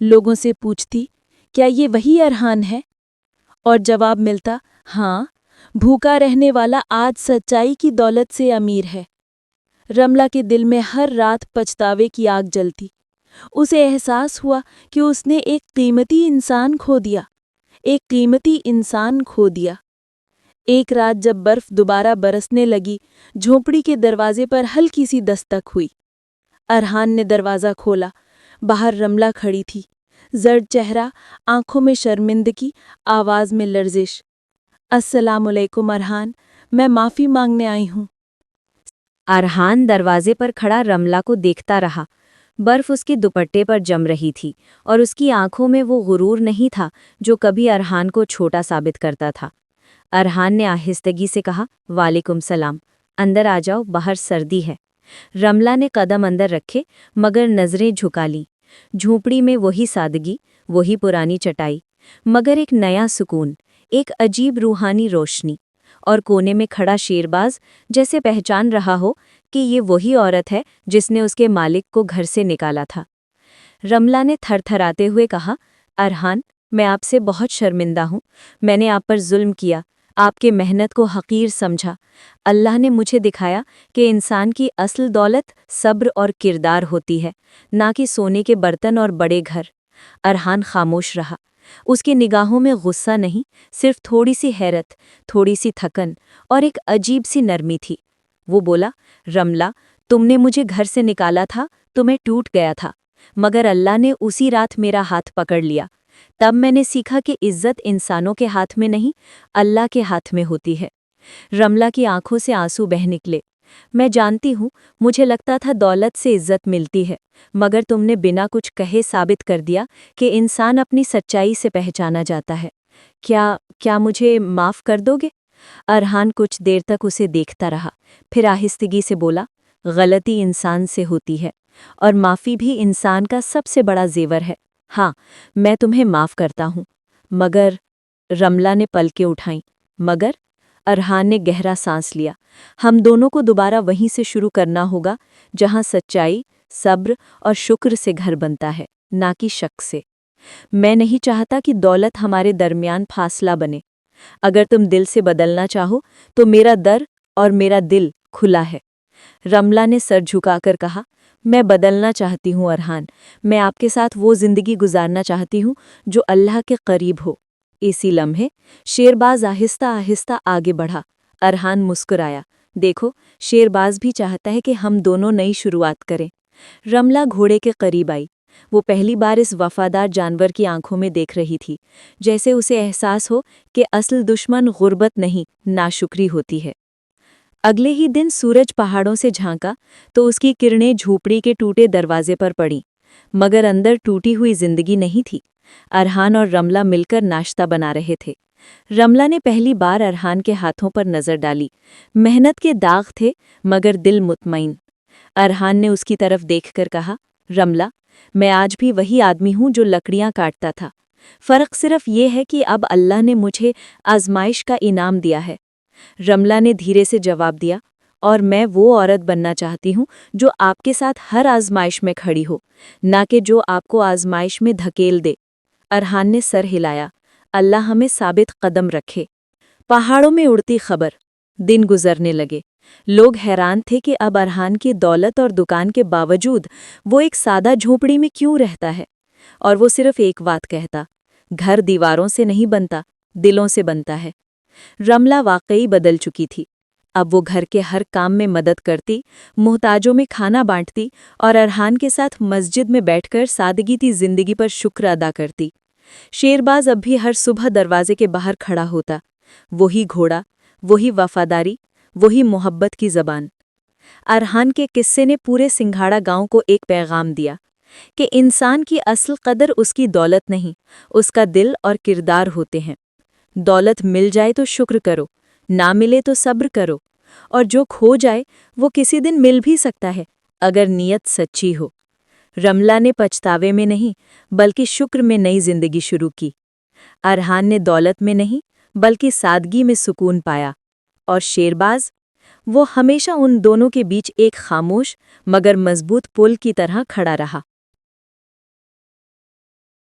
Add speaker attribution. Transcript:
Speaker 1: لوگوں سے پوچھتی کیا یہ وہی ارحان ہے، اور جواب ملتا ہاں، بھوکا رہنے والا آج سچائی کی دولت سے امیر ہے۔ رملہ کے دل میں ہر رات پچھتاوے کی آگ جلتی۔ اسے احساس ہوا کہ اس نے ایک قیمتی انسان کھو دیا، ایک قیمتی انسان کھو دیا۔ ایک رات جب برف دوبارہ برسنے لگی، جھونپڑی کے دروازے پر ہلکی سی دستک ہوئی۔ ارحان نے دروازہ کھولا۔ باہر رملہ کھڑی تھی، زرد چہرہ، آنکھوں میں شرمندگی، آواز میں لرزش۔ السلام علیکم ارحان، میں معافی مانگنے آئی ہوں۔
Speaker 2: ارحان دروازے پر کھڑا رملہ کو دیکھتا رہا۔ برف اس کے دوپٹے پر جم رہی تھی اور اس کی آنکھوں میں وہ غرور نہیں تھا جو کبھی ارحان کو چھوٹا ثابت کرتا تھا۔ ارحان نے آہستگی سے کہا، وعلیکم سلام، اندر آ جاؤ، باہر سردی ہے۔ رملہ نے قدم اندر رکھے مگر نظریں جھکا لیں۔ جھونپڑی میں وہی سادگی، وہی پرانی چٹائی، مگر ایک نیا سکون، ایک عجیب روحانی روشنی، اور کونے میں کھڑا شیرباز جیسے پہچان رہا ہو کہ یہ وہی عورت ہے جس نے اس کے مالک کو گھر سے نکالا تھا۔ رملہ نے تھر تھراتے ہوئے کہا، ارحان، میں آپ سے بہت شرمندہ ہوں، میں نے آپ پر ظلم کیا، آپ کے محنت کو حقیر سمجھا۔ اللہ نے مجھے دکھایا کہ انسان کی اصل دولت صبر اور کردار ہوتی ہے، نہ کہ سونے کے برتن اور بڑے گھر۔ ارحان خاموش رہا۔ اس کی نگاہوں میں غصہ نہیں، صرف تھوڑی سی حیرت، تھوڑی سی تھکن اور ایک عجیب سی نرمی تھی۔ وہ بولا، رملہ، تم نے مجھے گھر سے نکالا تھا تو میں ٹوٹ گیا تھا، مگر اللہ نے اسی رات میرا ہاتھ پکڑ لیا۔ تب میں نے سیکھا کہ عزت انسانوں کے ہاتھ میں نہیں، اللہ کے ہاتھ میں ہوتی ہے۔ رملہ کی آنکھوں سے آنسو بہہ نکلے۔ میں جانتی ہوں، مجھے لگتا تھا دولت سے عزت ملتی ہے، مگر تم نے بنا کچھ کہے ثابت کر دیا کہ انسان اپنی سچائی سے پہچانا جاتا ہے۔ کیا مجھے معاف کر دو گے؟ ارحان کچھ دیر تک اسے دیکھتا رہا، پھر آہستگی سے بولا، غلطی انسان سے ہوتی ہے، اور معافی بھی انسان کا سب سے بڑا زیور ہے۔ ہاں، میں تمہیں معاف کرتا ہوں، مگر… رملہ نے پلکیں اٹھائیں۔ مگر… ارحان نے گہرا سانس لیا۔ ہم دونوں کو دوبارہ وہیں سے شروع کرنا ہوگا جہاں سچائی، صبر اور شکر سے گھر بنتا ہے، نہ کہ شک سے۔ میں نہیں چاہتا کہ دولت ہمارے درمیان فاصلہ بنے۔ اگر تم دل سے بدلنا چاہو تو میرا در اور میرا دل کھلا ہے۔ رملہ نے سر جھکا کر کہا، میں بدلنا چاہتی ہوں ارحان، میں آپ کے ساتھ وہ زندگی گزارنا چاہتی ہوں جو اللہ کے قریب ہو۔ اسی لمحے شیرباز آہستہ آہستہ آگے بڑھا۔ ارحان مسکرایا، دیکھو، شیرباز بھی چاہتا ہے کہ ہم دونوں نئی شروعات کریں۔ رملہ گھوڑے کے قریب آئی۔ وہ پہلی بار اس وفادار جانور کی آنکھوں میں دیکھ رہی تھی، جیسے اسے احساس ہو کہ اصل دشمن غربت نہیں، ناشکری ہوتی ہے۔ اگلے ہی دن سورج پہاڑوں سے جھانکا تو اس کی کرنیں جھونپڑی کے ٹوٹے دروازے پر پڑیں، مگر اندر ٹوٹی ہوئی زندگی نہیں تھی۔ ارحان اور رملہ مل کر ناشتہ بنا رہے تھے۔ رملہ نے پہلی بار ارحان کے ہاتھوں پر نظر ڈالی۔ محنت کے داغ تھے، مگر دل مطمئن۔ ارحان نے اس کی طرف دیکھ کر کہا، رملہ، میں آج بھی وہی آدمی ہوں جو لکڑیاں کاٹتا تھا، فرق صرف یہ ہے کہ اب اللہ نے مجھے آزمائش کا انعام دیا ہے۔ رملہ نے دھیرے سے جواب دیا، اور میں وہ عورت بننا چاہتی ہوں جو آپ کے ساتھ ہر آزمائش میں کھڑی ہو، نہ کہ جو آپ کو آزمائش میں دھکیل دے۔ ارحان نے سر ہلایا، اللہ ہمیں ثابت قدم رکھے۔ پہاڑوں میں اڑتی خبر۔ دن گزرنے لگے۔ لوگ حیران تھے کہ اب ارحان کی دولت اور دکان کے باوجود وہ ایک سادہ جھونپڑی میں کیوں رہتا ہے، اور وہ صرف ایک بات کہتا، گھر دیواروں سے نہیں بنتا، دلوں سے بنتا ہے۔ رملہ واقعی بدل چکی تھی۔ اب وہ گھر کے ہر کام میں مدد کرتی، محتاجوں میں کھانا بانٹتی، اور ارحان کے ساتھ مسجد میں بیٹھ کر سادگی کی زندگی پر شکر ادا کرتی۔ شیرباز اب بھی ہر صبح دروازے کے باہر کھڑا ہوتا، وہی گھوڑا، وہی وفاداری، وہی محبت کی زبان۔ ارحان کے قصے نے پورے سنگھاڑا گاؤں کو ایک پیغام دیا کہ انسان کی اصل قدر اس کی دولت نہیں، اس کا دل اور کردار ہوتے ہیں۔ دولت مل جائے تو شکر کرو، نہ ملے تو صبر کرو، اور جو کھو جائے وہ کسی دن مل بھی سکتا ہے اگر نیت سچی ہو۔ رملہ نے پچھتاوے میں نہیں بلکہ شکر میں نئی زندگی شروع کی۔ ارحان نے دولت میں نہیں بلکہ سادگی میں سکون پایا، اور شیرباز، وہ ہمیشہ ان دونوں کے بیچ ایک خاموش مگر مضبوط پل کی طرح کھڑا رہا۔